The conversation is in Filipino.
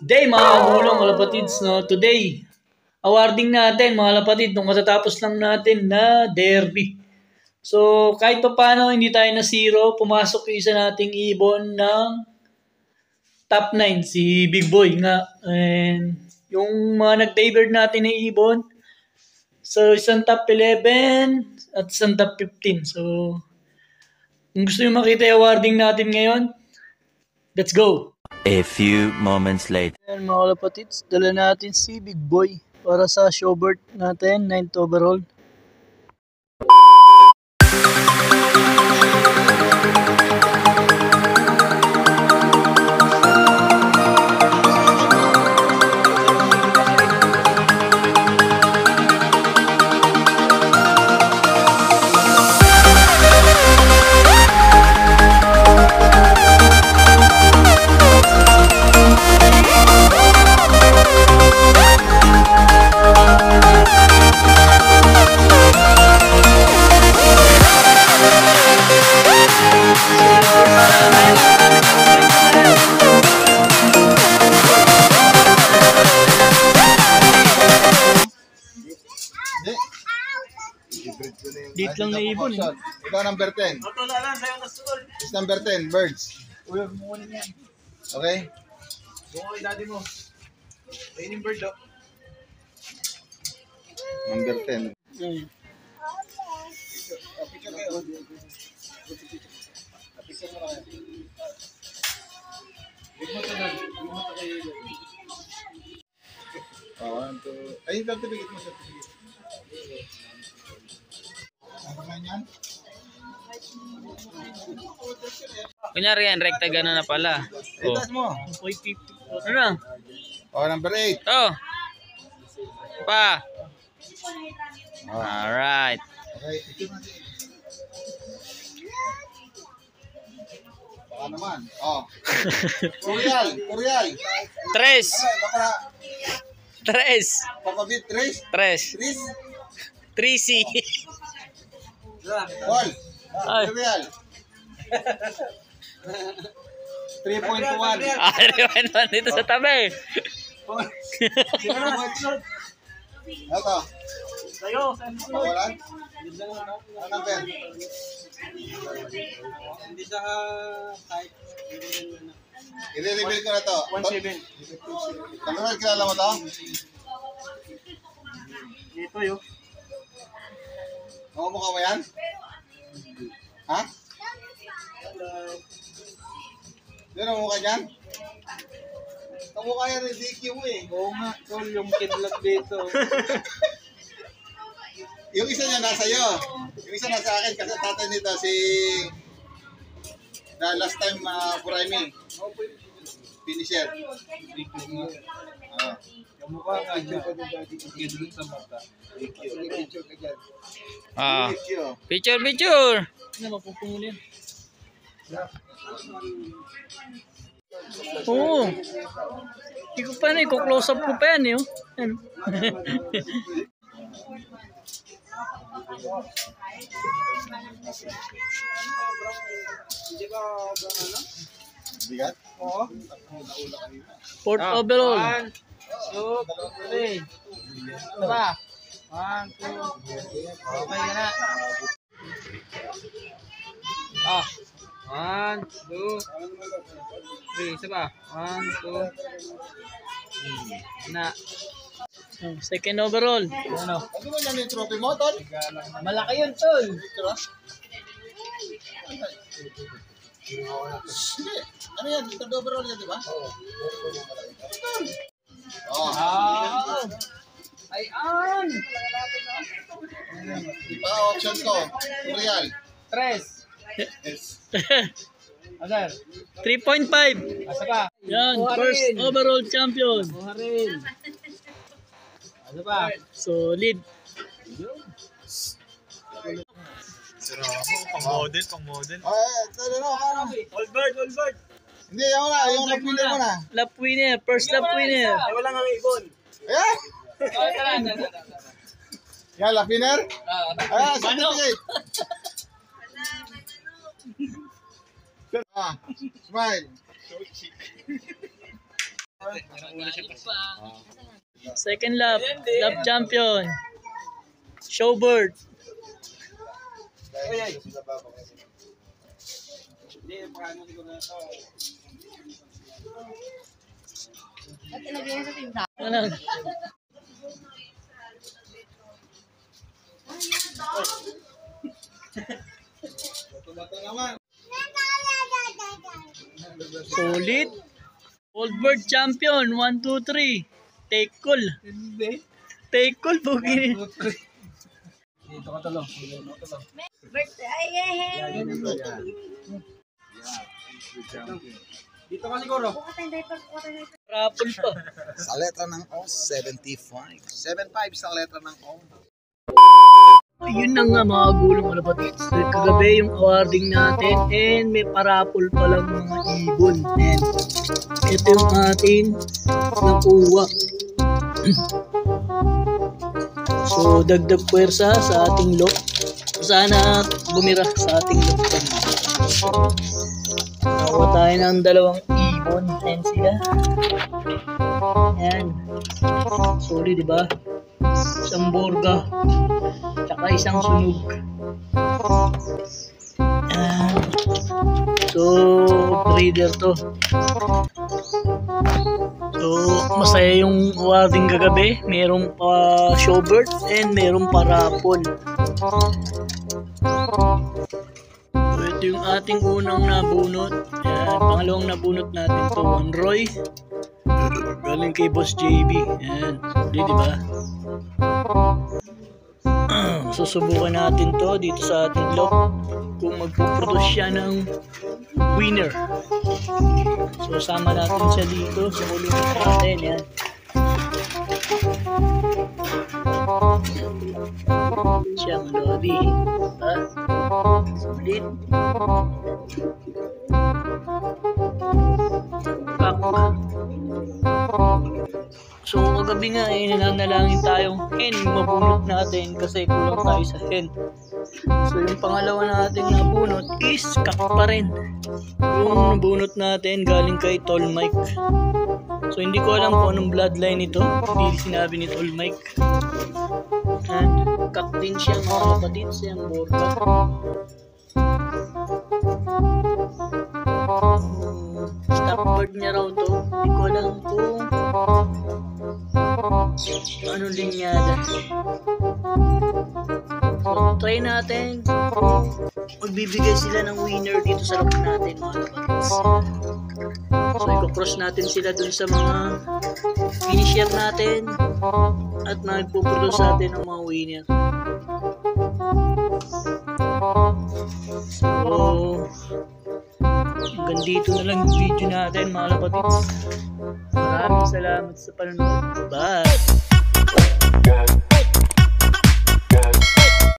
Day mga kamulong kalapatids, no? Today, awarding natin mga kalapatid nung matatapos lang natin na derby. So, kahit pa paano hindi tayo na zero, pumasok yung isa nating ibon ng top 9, si Big Boy nga. And yung mga nag-deliver natin na ibon, so isang top 11 at isang top 15. So, kung gusto nyo makita yung awarding natin ngayon, let's go! A few moments later. Ayan mga kalapatids, dala natin si Big Boy para sa showbird natin, 9th overall. Date lang na ibon eh. Ikaw number 10. It's number 10, birds. Okay? Bukay daddy mo. Ayun yung bird daw. Number 10. Picture kayo. Picture mo lang. Big mo tanan. Big mo kayo. Ayun, certificate mo, certificate. Ano nga yan? Kunyari yan, rekta gano'n na pala. Itas mo. Ano na? Number 8. Oh! Pa! Alright. Okay, ito natin. Baka naman. Koreal. Tres! Baka Tres! papabit, Tres. Tres! Tris. Trisi! Paul. Ay. Koreal. 3.1. Ano dito sa tabi? Ito. Tayo. Pawalan. Ano number? Hindi sa type. I-reveal ko na to. 17. Kameral, kilala mo to? Dito yun. Mukha mo yan? Ha? Sino mukha dyan? Kamukha yan rin DQ mo eh. Oo nga. Tol, yung kidlat dito. Yung isa niya nasa iyo. Yung isa nasa akin kasi tatay nito si the last time Puraimi. Finisher. Kamukha nga dyan. Kidlat sa mata. Picture ka dyan. DQ. Picture! Ano mapupungulin? Oo. Hindi ko pa na, i-close up ko pa yan eh. Yan. Hindi ba ano? Bigat? Oo. Fourth overall. 1, 2, 3. Diba? 1, 2. Okay ka na. 1, 2, 3. Isa ba? 1, 2. Na. Second overall. Ano? Ano mo yan yung trophy mo, Tol? Malaki yun, tol. Picture ah? Hindi. Ano yan? Third overall yan, di ba? Oo. Ayan! Iba option ko. Koreal. 3. Yes. Agar. 3.5. Asa pa? Yan, first overall champion. Buha rin. Asa pa? Solid. Pang-model. Ano na? All bird. Hindi, yan mo na. Yung napili mo na. Lap winner, first lap winner. Ay, wala nga ibon. Ayan! Yan, la winner? Ayan, certificate. Smile. Second lap. Lap champion. Showbird. Ano? Bato naman. Solid. Oldbird champion. 1, 2, 3. Take cool. Hindi. Take cool po gini. Dito ka talo. Dito ka siguro. Rapol pa. Sa letra ng O, 75. 75 sa letra ng O. Ayun na nga mga gulong kalapatids. Kagabi yung awarding natin and may parapol pa lang mga ibon. And ito yung atin nakuha. So dagdag puwersa sa ating lock. Sana bumira sa ating lock. Nakuha tayo ng 2 ibon. Ayan sila. Ayan. Solid diba? Isang borga. Tsaka isang sunog. Ayan. So, breeder to. So, masaya yung awarding kagabi. Merong pa showbird and merong pa rapol. So, ito yung ating unang nabunot. Ayan, pangalawang nabunot natin to, Roy. Galing kay Boss JB. Ayan, di ba? Susubukan natin to dito sa ating lock kung magpuproduce siya ng winner. So sama natin siya dito sa ulo natin. Yan. Siyang lobby. Sulit. So kagabi nga nananalangin tayong hen mabunot natin kasi kulang tayo sa hen. So yung pangalawa nating nabunot is kak pa rin. Yung nabunot natin galing kay Tall Mike. So hindi ko alam kung anong bloodline ito. Hindi sinabi ni Tall Mike. And kak din siya mga kapatid sa yung borga. Stockbird niya raw to. Hindi ko alam kung anong linyada. So try natin kung magbibigay sila ng winner dito sa lock natin mga kapatids. So i-cross natin sila dun sa mga finisher natin at magpuproduce natin ng mga winner. So hanggang dito na lang yung video natin mga kapatids. Maraming salamat sa panonood. Bye!